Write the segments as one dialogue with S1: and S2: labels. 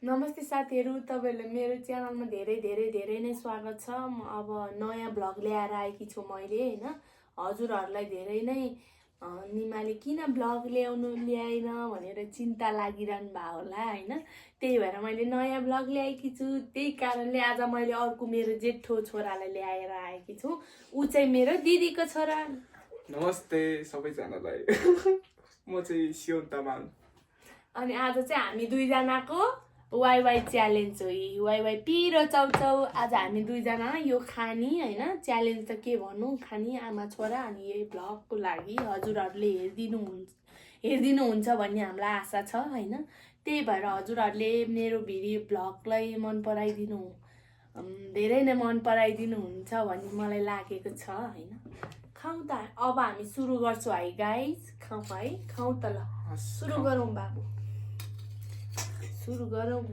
S1: नमस्ते साथीहरु, तपाईहरुले मेरो च्यानलमा धेरै नै स्वागत छ। म अब नयाँ भ्लग ल्याएर आएकी छु मैले हैन। हजुरहरुलाई धेरै नै निमाले किन भ्लग ल्याएन भनेर चिन्ता लागिरहनु भयो होला हैन। त्यही भएर मैले नयाँ भ्लग ल्याएकी छु। त्यही कारणले आज मैले अर्को मेरो जेठो छोरालाई ल्याएर आएकी छु। उ चाहिँ मेरो दिदीको छोरा।
S2: नमस्ते सबैजनालाई। म चाहिँ सियोन तामाङ।
S1: अनि आज चाहिँ हामी दुई जनाको वाई च्यालेन्ज हो। वाई पिरो चाउचाउ। आज हामी दुई जना यो खानी हैन। च्यालेन्ज त के भन्नु, खानी आमा छोरा। अनि यही भ्लगको लागि हजुरहरुले हेर्दिनु हुन्छ भन्ने हामीलाई आशा छ हैन। त्यही भएर हजुरहरुले मेरो भिडियो भ्लगलाई मन पराइदिनु, धेरै नै मन पराइदिनु हुन्छ भन्ने मलाई लागेको छ हैन। खाऊ त अब हामी सुरु गर्छौं है गाइस। खाऊ है, खाऊ त ल। सुरु गरौँ बाबु, सुरु गरौँ।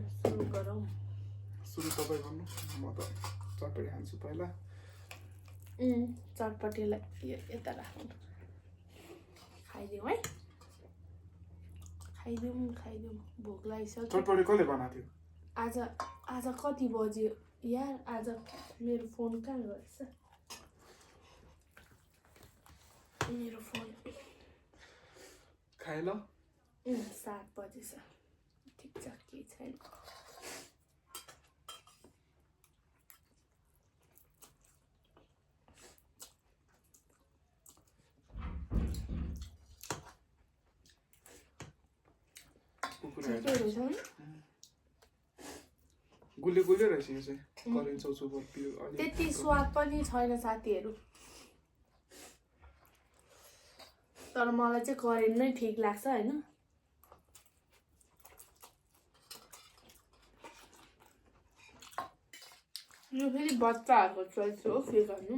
S2: सुरु तपाईं गर्नु, म त चटपटी खान्छु पहिला।
S1: चटपटीलाई यता राख्नु। खाइदिउँ है, खाइदिउँ। भोक लागिसक्यो।
S2: चटपटी कसले बनाएको थियो?
S1: आज कति बज्यो यार? आज मेरो फोन कहाँ गएछ? मेरो फोन
S2: खाए ल।
S1: 7 बजेछ। ठिक छ, केही छैन।
S2: गुले रहेछ यो चाहिँ। करेन्ट चाउचाउ
S1: त्यति स्वाद पनि छैन साथीहरु। तर मलाई चाहिँ करेन्ट नै ठीक लाग्छ हैन। यो फेरि बच्चाहरुको चोइस हो, के गर्नु।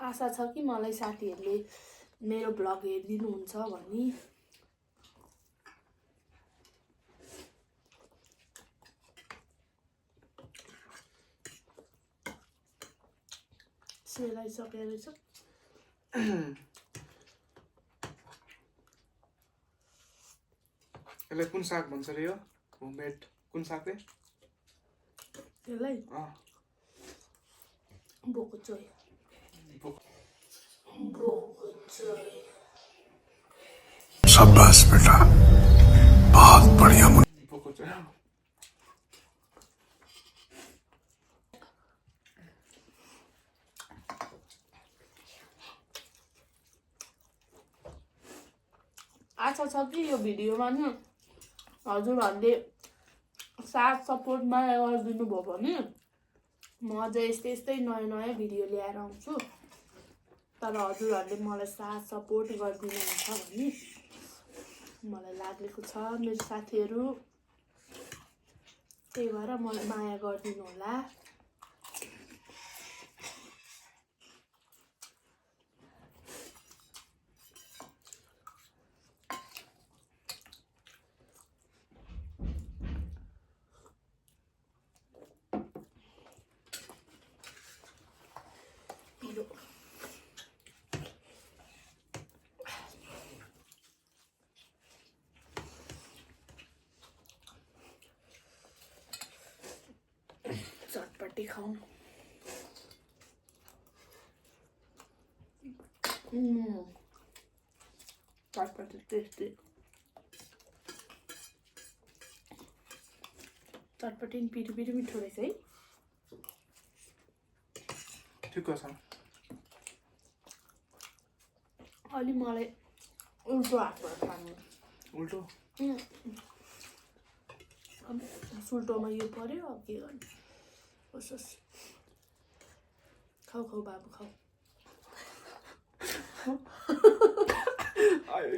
S1: आशा छ कि मलाई साथीहरुले मेरो भ्लग हेर्दिनु हुन्छ भन्ने। सेलाइसकेको रहेछ।
S2: यसलाई कुन साग भन्छ रे? यो होममेड कुन साग रे?
S1: यसलाई बोकुचोई।
S3: शाबाश बेटा, बहुत बढ़िया।
S2: बोकुचोई
S1: आशा छ कि यो भिडियोमा नि हजुरहरुले साथ सपोर्ट माया गरिदिनु भयो भने म अझै यस्तै नयाँ भिडियो ल्याएर आउँछु। तर हजुरहरुले मलाई साथ सपोर्ट गरिदिनु हुन्छ भन्ने मलाई लागेको छ मेरो साथीहरु। त्यही भएर मलाई माया गरिदिनु होला। चटपटी खाऊँ। चटपटी टेस्टी। चटपटी पिरो मिठो रहेछ है।
S2: ठिक छ।
S1: अलि मलाई उल्टो हातबाट खानु।
S2: उल्टो?
S1: सुल्टोमा यो पर्यो, अब के गर्नु। होस् खाऊ बाबु खाऊ।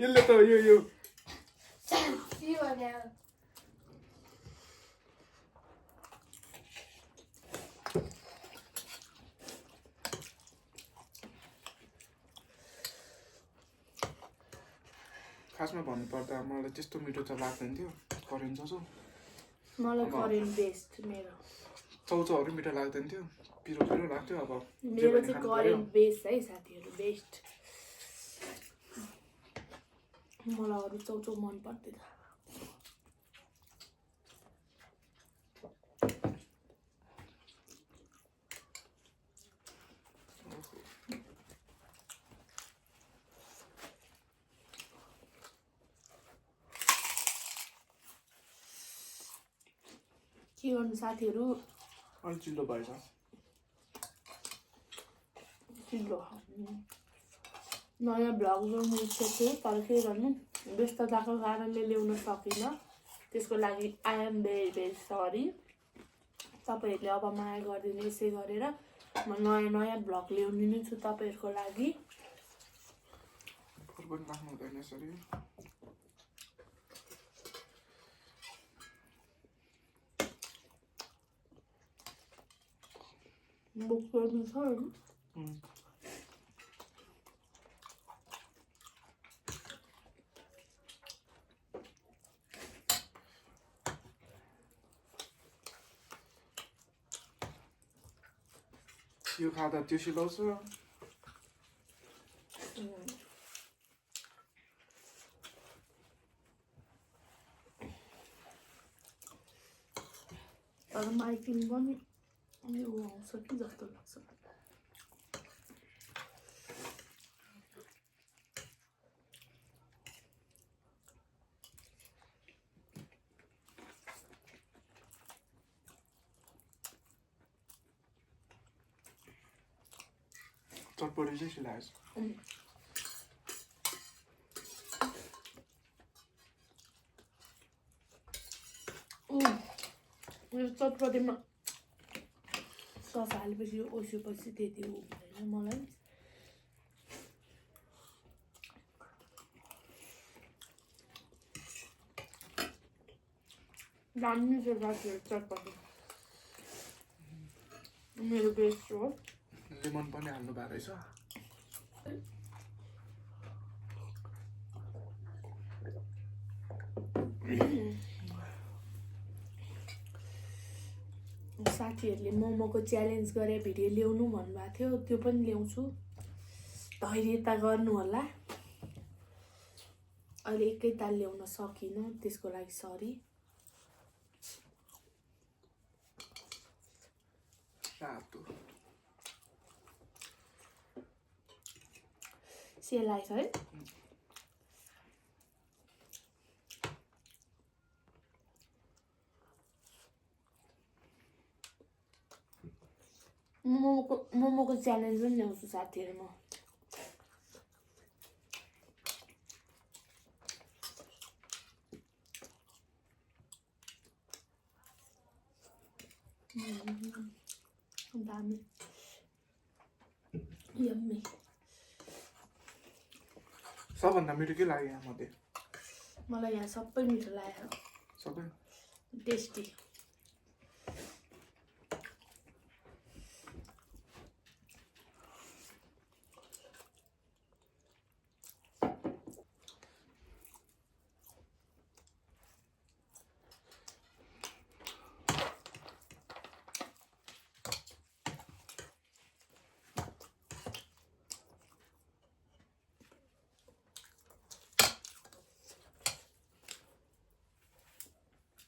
S2: यसले त यो
S1: के भने
S2: खासमा भन्नुपर्दा मलाई त्यस्तो मिठो त लाग्दैन थियो करेन्ट चाउचाउ।
S1: मलाई करेन्ट बेस्ट मेरो।
S2: चाउचाउहरु मिठो लाग्दैन थियो, पिरो लाग्थ्यो। अब
S1: मेरो चाहिँ करेन्ट बेस्ट है साथीहरु, बेस्ट। मलाई अरू चाउचाउ मन पर्दैन के गर्नु साथीहरू
S2: अलि चिल्लो भएछ
S1: चिल्लो नयाँ भ्लग ल्याउनु इच्छा थियो तर के गर्नु व्यस्तताको कारणले ल्याउन सकिनँ त्यसको लागि I am very very sorry तपाईँहरूले अब माया गरिदिनु यसै गरेर म नयाँ नयाँ भ्लग ल्याउनु नै छु तपाईँहरूको लागि
S2: फोहोर पनि राख्नु हुँदैन यसरी
S1: बुक गर्नु छ होइन
S2: यो खाँदा त्यो सिलाउँछ
S1: तर माइकिङ पनि यो आउँछ कि जस्तो लाग्छ
S2: चटपटी चाहिँ सिलाएछ
S1: यो चटपटीमा सस हालेपछि ओसेपछि त्यति हुँदैन मलाई दामी छ साथीहरू चटपटी मेरो बेस्ट हो
S2: लेमन पनि हाल्नु भएको रहेछ
S1: साथीहरूले मोमोको च्यालेन्ज गरे भिडियो ल्याउनु भन्नुभएको थियो त्यो पनि ल्याउँछु धैर्यता गर्नु होला अहिले एकैताल ल्याउन सकिनँ त्यसको लागि सरी सेलाएछ है मोमोको च्यालेन्ज पनि ल्याउँछु साथीहरू म दामी यम्मी
S2: सबभन्दा मिठो के लाग्यो यहाँ मध्ये
S1: मलाई यहाँ सबै मिठो लाग्यो
S2: सबै
S1: टेस्टी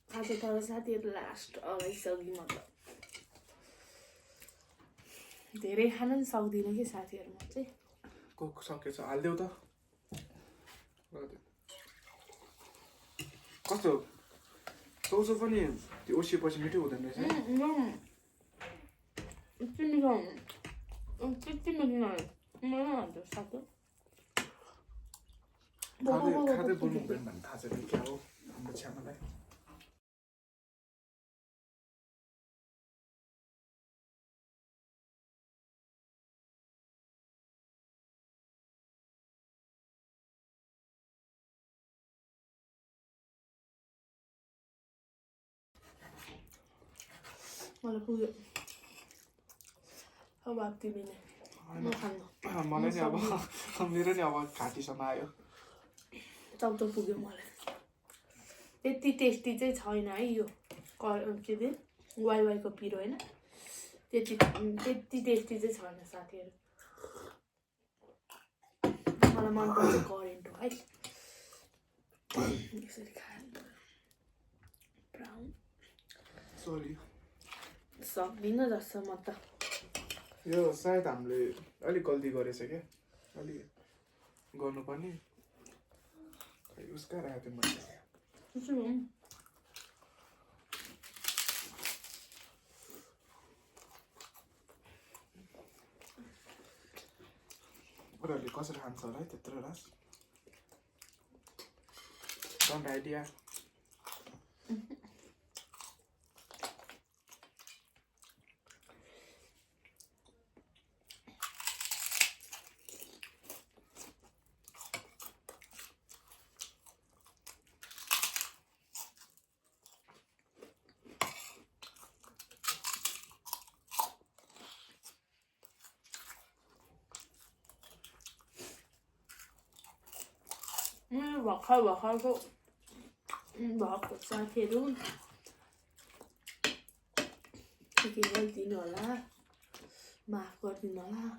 S1: आज तर साथीहरू लास्ट अगाइसक्यो म त धेरै खान पनि सक्दिनँ कि साथीहरू म चाहिँ
S2: कोक सकेछ हालिदेऊ त कस्तो चाउचाउ पनि त्यो ओसिएपछि मिठो हुँदैन रहेछ खाँदै बोल्नु हुँदैन भन्ने थाहा छैन क्या हो हाम्रो छ्यामालाई
S1: मलाई पुग्यो अब तिमी नै
S2: मलाई नि अब मेरो नि अब घाँटीसम्म आयो
S1: चाउचाउ पुग्यो मलाई त्यति टेस्टी चाहिँ छैन है यो के अरे वाइवाईको पिरो होइन त्यति टेस्टी चाहिँ छैन साथीहरू मलाई मनपर्छ करेन्ट हो है यसरी खानु ब्राउन
S2: सरी
S1: सक्दिनँ जस्तो म त
S2: यो सायद हामीले अलिक गल्ती गरेछ क्या अलिक गर्नुपर्ने उसका राखेको थियो मैले उनीहरूले कसरी खान्छ होला है त्यत्रो रस डोन्ट आइडिया
S1: भर्खरको भएको साथीहरू के गरिदिनु होला माफ गरिदिनु होला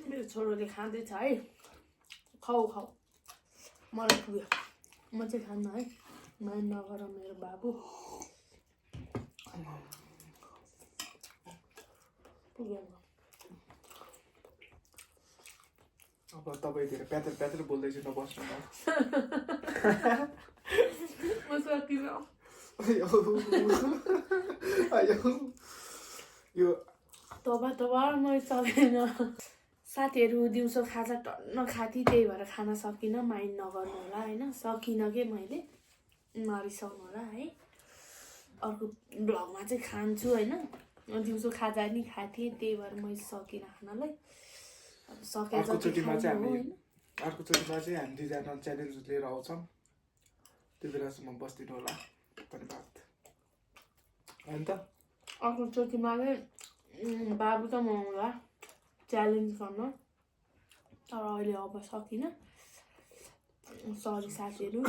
S1: मेरो छोरोले खाँदैछ है खाऊ मलाई पुग्यो म चाहिँ खान्न है माया नगर मेरो बाबु
S2: अब तपाईँतिर प्यातर प्यातर बोल्दैछु नबस्नु न
S1: म सकिनँ
S2: यो
S1: तबा म सकिनँ साथीहरू दिउँसो खाजा टन्न खाथेँ त्यही भएर खान सकिनँ माइन्ड नगर्नु होला होइन सकिनँ के मैले नरिसाउनु होला है अर्को ब्लगमा चाहिँ खान्छु होइन दिउँसो खाजा नि खाथेँ त्यही भएर मैले सकिनँ खानलाई
S2: अर्कोचोटिमा चाहिँ हामी दुईजना च्यालेन्ज लिएर आउँछौँ त्यो बेलासम्म बस्दिनु होला धन्यवाद होइन त
S1: अर्कोचोटिमा चाहिँ बाबु त म होला च्यालेन्ज गर्न तर अहिले अब सकिनँ सरी साथीहरू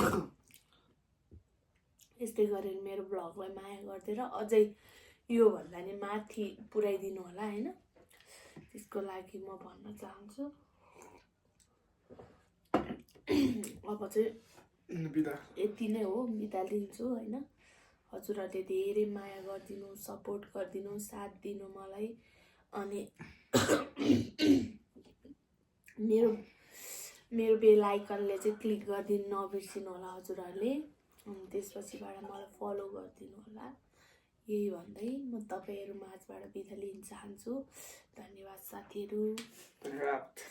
S1: यस्तै गरेर मेरो ब्लगलाई माया गरिदिएर अझै योभन्दा नि माथि पुर्याइदिनु होला होइन त्यसको लागि म भन्न चाहन्छु अब चाहिँ यति नै हो बिदा लिन्छु होइन हजुरहरूले धेरै माया गरिदिनु सपोर्ट गरिदिनु साथ दिनु मलाई अनि मेरो बेल आइकनले चाहिँ क्लिक गरिदिनु नबिर्सिनु होला हजुरहरूले अनि त्यसपछिबाट मलाई फलो गरिदिनु होला यही भन्दै म तपाईँहरू माझबाट बिदा लिन चाहन्छु धन्यवाद साथीहरू
S2: धन्यवाद